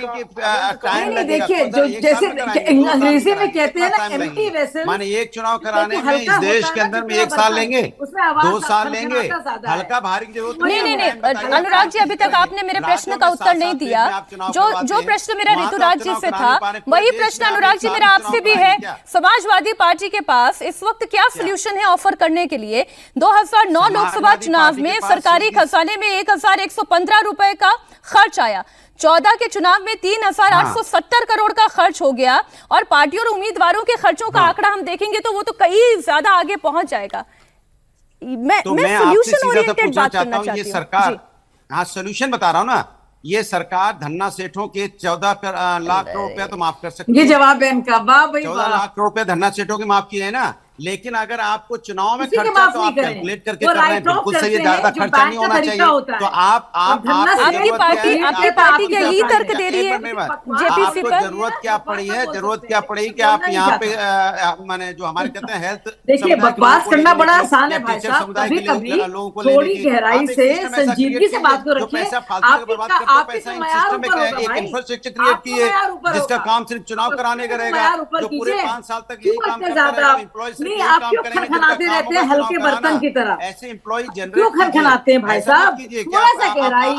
कि टाइम लगेगा। देखिए, जो जैसे अंग्रेजी में कहते हैं ना, एम्प्टी वेसल, माने एक चुनाव कराने में इस देश के अंदर में 1 साल लेंगे, 2 साल लेंगे, हल्का भारी की जरूरत नहीं, अनुराग जी, अभी तक आपने मेरे प्रश्न का उत्तर नहीं दिया। जो प्रश्न मेरा ऋतुराज जी से था, वही प्रश्न अनुराग जी मेरा आपसे भी है। समाजवादी पार्टी के पास इस वक्त क्या सोल्यूशन है ऑफर करने के लिए? 2009 लोकसभा चुनाव में सरकारी खजाने में 1115 रुपए का खर्च आया, 14 के चुनाव में 3870 करोड़ का खर्च हो गया, और पार्टी और उम्मीदवारों के खर्चों का आंकड़ा हम देखेंगे तो वो तो कई ज्यादा आगे पहुंच जाएगा। मैं सोल्यूशन ओरिएंटेड बात करना चाहती हूँ। ये सरकार, हाँ सोल्यूशन बता रहा हूँ ना, ये सरकार धन्ना सेठों के 14 लाख करोड़ रुपया तो माफ कर सकती है। ये जवाब है इनका, वाह भाई 14 लाख करोड़ रुपया धन्ना सेठों के माफ किए हैं ना, लेकिन अगर आपको चुनाव में खर्चा तो आप कैलकुलेट करके कर रहे हैं, बिल्कुल सही है, ज्यादा खर्चा नहीं होना चाहिए। तो आपकी पार्टी क्या यही तर्क दे रही है जेपीसी पर? जरूरत क्या पड़ी है, जरूरत क्या पड़ी कि आप यहाँ पे माने जो हमारे कहते हैं हेल्थ, देखिए बकवास करना बड़ा आसान है भाई साहब, कभी कभी थोड़ी गहराई से संजीदगी से बात को रखिए। एक इंफ्रास्ट्रक्चर क्रिएट किए जिसका काम सिर्फ चुनाव कराने का रहेगा, जो पूरे 5 साल तक यही काम करता है। नहीं, आप क्यों खनखनाते रहते हैं हल्के बर्तन की तरह? ऐसे एम्प्लॉय जनरेट क्यों खनखनाते हैं भाई साहब? थोड़ा सा गहराई,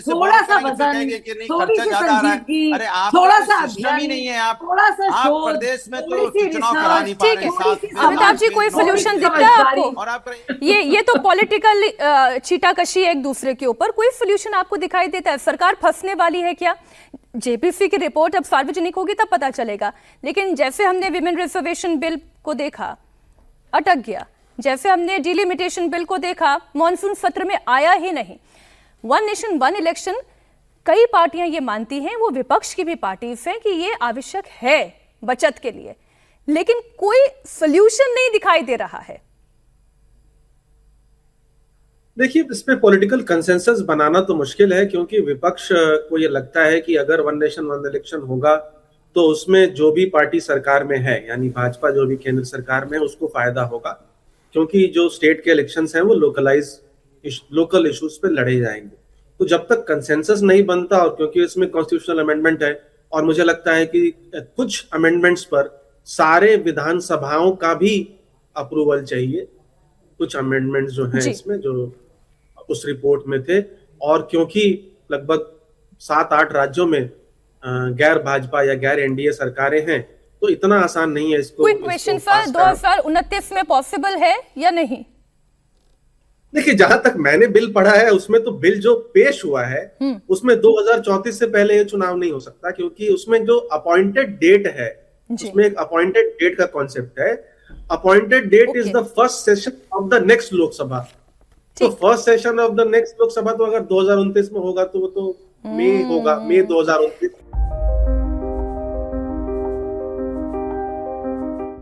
थोड़ा सा वजन, थोड़ी सी संजीदगी, थोड़ा सा अध्ययन, नहीं है, आप थोड़ा सा शोध, प्रदेश में तो चुनाव करा नहीं पा रहे। अमिताभ जी, कोई सोल्यूशन दिखता है आपको? ये तो पॉलिटिकल छीटाकशी एक दूसरे के ऊपर, कोई सोल्यूशन आपको दिखाई देता है? सरकार फंसने वाली है क्या? जेपीसी की रिपोर्ट अब सार्वजनिक होगी तब पता चलेगा, लेकिन जैसे हमने विमेन रिजर्वेशन बिल को देखा, अटक गया। जैसे हमने डिलिमिटेशन बिल को देखा, मॉनसून सत्र में आया ही नहीं। वन नेशन वन इलेक्शन, कई पार्टियां ये मानती हैं, वो विपक्ष की भी पार्टी है, कि ये आवश्यक है बचत के लिए, लेकिन कोई सोल्यूशन नहीं दिखाई दे रहा है। देखिए, इस पे पॉलिटिकल कंसेंसस बनाना तो मुश्किल है, क्योंकि विपक्ष को ये लगता है कि अगर वन नेशन वन इलेक्शन होगा तो उसमें जो भी पार्टी सरकार में है, यानी भाजपा जो भी केंद्र सरकार में है, उसको फायदा होगा, क्योंकि जो स्टेट के इलेक्शंस हैं वो लोकल इश्यूज पे लड़े जाएंगे। तो जब तक कंसेंसस नहीं बनता, और क्योंकि इसमें कॉन्स्टिट्यूशनल अमेंडमेंट है, और मुझे लगता है कि कुछ अमेंडमेंट्स पर सारे विधानसभाओं का भी अप्रूवल चाहिए, कुछ अमेंडमेंट्स जो हैं इसमें जो उस रिपोर्ट में थे, और क्योंकि लगभग 7-8 राज्यों में गैर भाजपा या गैर एनडीए सरकारें हैं, तो इतना आसान नहीं है इसको। क्विक क्वेश्चन सर, 2029 में पॉसिबल है या नहीं? देखिए, जहां तक मैंने बिल पढ़ा है उसमें तो बिल जो पेश हुआ है उसमें 2034 से पहले ये चुनाव नहीं हो सकता, क्योंकि उसमें जो अपॉइंटेड डेट है, उसमें एक अपॉइंटेड डेट का कॉन्सेप्ट है। Appointed date is the first session of the next Lok Sabha. तो first session of the next Lok Sabha तो अगर 2029 में होगा तो वो तो मई होगा, मई 2029।